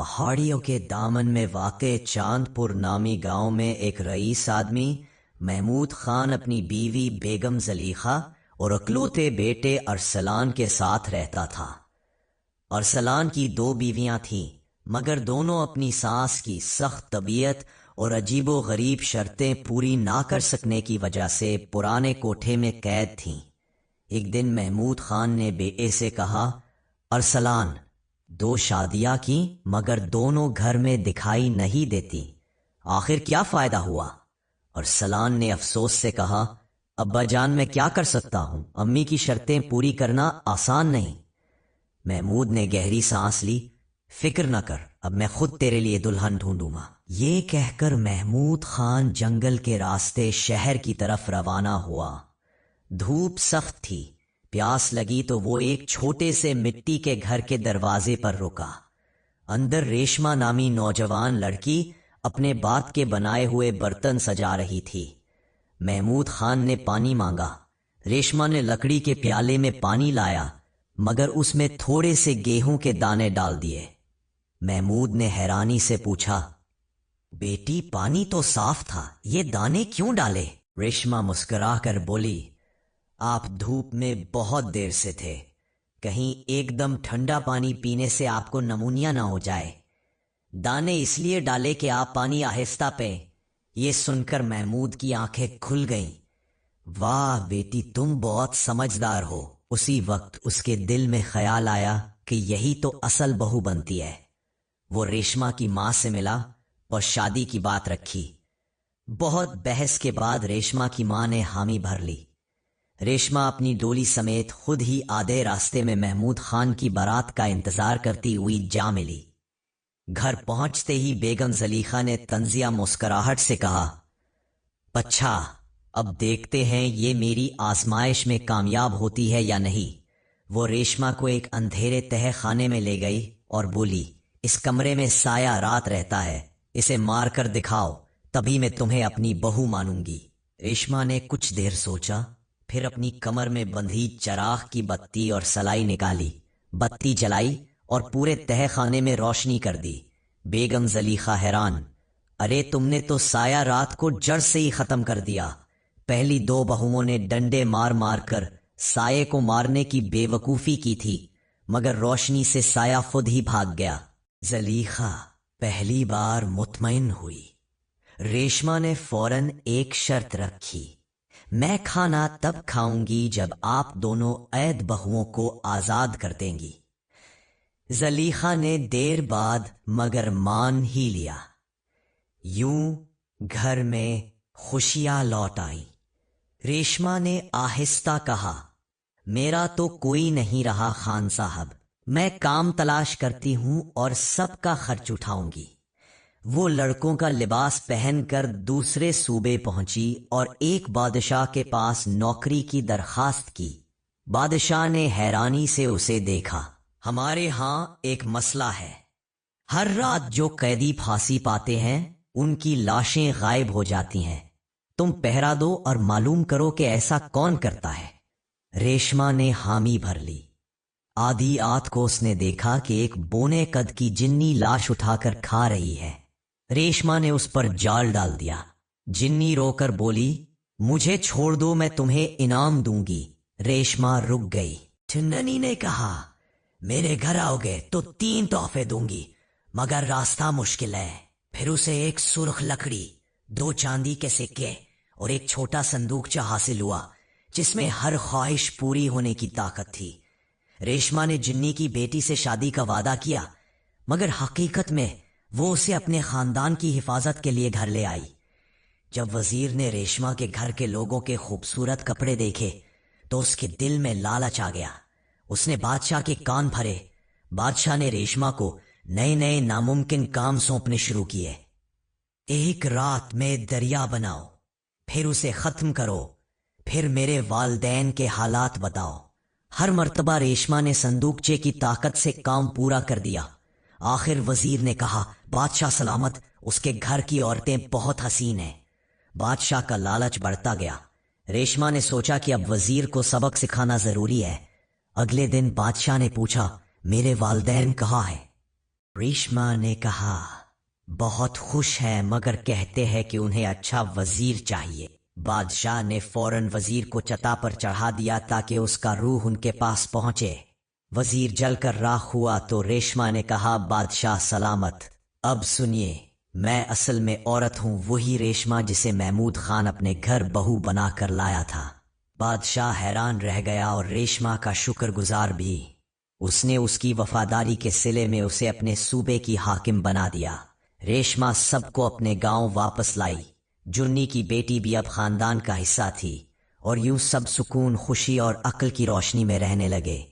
पहाड़ियों के दामन में वाक़े चांदपुर नामी गांव में एक रईस आदमी महमूद खान अपनी बीवी बेगम जलीखा और इकलौते बेटे अरसलान के साथ रहता था। अरसलान की दो बीवियां थीं, मगर दोनों अपनी सास की सख्त तबीयत और अजीबो गरीब शर्तें पूरी ना कर सकने की वजह से पुराने कोठे में कैद थीं। एक दिन महमूद खान ने बेटे से कहा, अरसलान, दो शादियां की मगर दोनों घर में दिखाई नहीं देती, आखिर क्या फायदा हुआ? अरसलान ने अफसोस से कहा, अब्बा जान, मैं क्या कर सकता हूं, अम्मी की शर्तें पूरी करना आसान नहीं। महमूद ने गहरी सांस ली। फिक्र न कर, अब मैं खुद तेरे लिए दुल्हन ढूंढूंगा। ये कहकर महमूद खान जंगल के रास्ते शहर की तरफ रवाना हुआ। धूप सख्त थी, प्यास लगी तो वो एक छोटे से मिट्टी के घर के दरवाजे पर रुका। अंदर रेशमा नामी नौजवान लड़की अपने बात के बनाए हुए बर्तन सजा रही थी। महमूद खान ने पानी मांगा। रेशमा ने लकड़ी के प्याले में पानी लाया, मगर उसमें थोड़े से गेहूं के दाने डाल दिए। महमूद ने हैरानी से पूछा, बेटी, पानी तो साफ था, ये दाने क्यों डाले? रेशमा मुस्कुराकर बोली, आप धूप में बहुत देर से थे, कहीं एकदम ठंडा पानी पीने से आपको नमूनिया ना हो जाए। दाने इसलिए डाले कि आप पानी आहिस्ता पे। ये सुनकर महमूद की आंखें खुल गईं। वाह बेटी, तुम बहुत समझदार हो। उसी वक्त उसके दिल में ख्याल आया कि यही तो असल बहू बनती है। वो रेशमा की मां से मिला और शादी की बात रखी। बहुत बहस के बाद रेशमा की मां ने हामी भर ली। रेशमा अपनी डोली समेत खुद ही आधे रास्ते में महमूद खान की बारात का इंतजार करती हुई जा मिली। घर पहुंचते ही बेगम जलीखा ने तंजिया मुस्कुराहट से कहा, अच्छा, अब देखते हैं ये मेरी आजमाइश में कामयाब होती है या नहीं। वो रेशमा को एक अंधेरे तह खाने में ले गई और बोली, इस कमरे में साया रात रहता है, इसे मार कर दिखाओ, तभी मैं तुम्हें अपनी बहू मानूंगी। रेशमा ने कुछ देर सोचा, फिर अपनी कमर में बंधी चराग की बत्ती और सलाई निकाली। बत्ती जलाई और पूरे तह खाने में रोशनी कर दी। बेगम जलीखा हैरान, अरे तुमने तो साया रात को जड़ से ही खत्म कर दिया। पहली दो बहुओं ने डंडे मार मार कर साये को मारने की बेवकूफी की थी, मगर रोशनी से साया खुद ही भाग गया। जलीखा पहली बार मुतमईन हुई। रेशमा ने फौरन एक शर्त रखी, मैं खाना तब खाऊंगी जब आप दोनों ऐद बहुओं को आजाद कर देंगी। जलीखा ने देर बाद मगर मान ही लिया। यूं घर में खुशियां लौट आई। रेशमा ने आहिस्ता कहा, मेरा तो कोई नहीं रहा खान साहब, मैं काम तलाश करती हूं और सबका खर्च उठाऊंगी। वो लड़कों का लिबास पहनकर दूसरे सूबे पहुंची और एक बादशाह के पास नौकरी की दरखास्त की। बादशाह ने हैरानी से उसे देखा। हमारे यहाँ एक मसला है, हर रात जो कैदी फांसी पाते हैं उनकी लाशें गायब हो जाती हैं। तुम पहरा दो और मालूम करो कि ऐसा कौन करता है। रेशमा ने हामी भर ली। आधी आत को उसने देखा कि एक बोने कद की जिन्नी लाश उठाकर खा रही है। रेशमा ने उस पर जाल डाल दिया। जिन्नी रोकर बोली, मुझे छोड़ दो, मैं तुम्हें इनाम दूंगी। रेशमा रुक गई। चुन्ननी ने कहा, मेरे घर आओगे तो 3 तोहफे दूंगी, मगर रास्ता मुश्किल है। फिर उसे एक सुर्ख लकड़ी, 2 चांदी के सिक्के और एक छोटा संदूकचा हासिल हुआ जिसमें हर ख्वाहिश पूरी होने की ताकत थी। रेशमा ने जिन्नी की बेटी से शादी का वादा किया, मगर हकीकत में वो उसे अपने खानदान की हिफाजत के लिए घर ले आई। जब वजीर ने रेशमा के घर के लोगों के खूबसूरत कपड़े देखे तो उसके दिल में लालच आ गया। उसने बादशाह के कान भरे। बादशाह ने रेशमा को नए नए नामुमकिन काम सौंपने शुरू किए। एक रात में दरिया बनाओ, फिर उसे खत्म करो, फिर मेरे वालदैन के हालात बताओ। हर मर्तबा रेशमा ने संदूकचे की ताकत से काम पूरा कर दिया। आखिर वजीर ने कहा, बादशाह सलामत, उसके घर की औरतें बहुत हसीन हैं। बादशाह का लालच बढ़ता गया। रेशमा ने सोचा कि अब वजीर को सबक सिखाना जरूरी है। अगले दिन बादशाह ने पूछा, मेरे वालदैन कहाँ हैं? ریشما نے کہا بہت خوش ہے مگر کہتے ہیں کہ انہیں اچھا وزیر چاہیے۔ بادشاہ نے فوراً وزیر کو چتا پر چڑھا دیا تاکہ اس کا روح ان کے پاس پہنچے۔ وزیر جل کر راکھ ہوا تو ریشما نے کہا بادشاہ سلامت، اب سنیے، میں اصل میں عورت ہوں، وہی ریشما جسے محمود خان اپنے گھر بہو بنا کر لایا تھا۔ بادشاہ حیران رہ گیا اور ریشما کا شکر گزار بھی۔ اس نے اس کی وفاداری کے صلے میں اسے اپنے صوبے کی حاکم بنا دیا۔ ریشما سب کو اپنے گاؤں واپس لائی۔ جنی کی بیٹی بھی اب خاندان کا حصہ تھی، اور یوں سب سکون، خوشی اور عقل کی روشنی میں رہنے لگے۔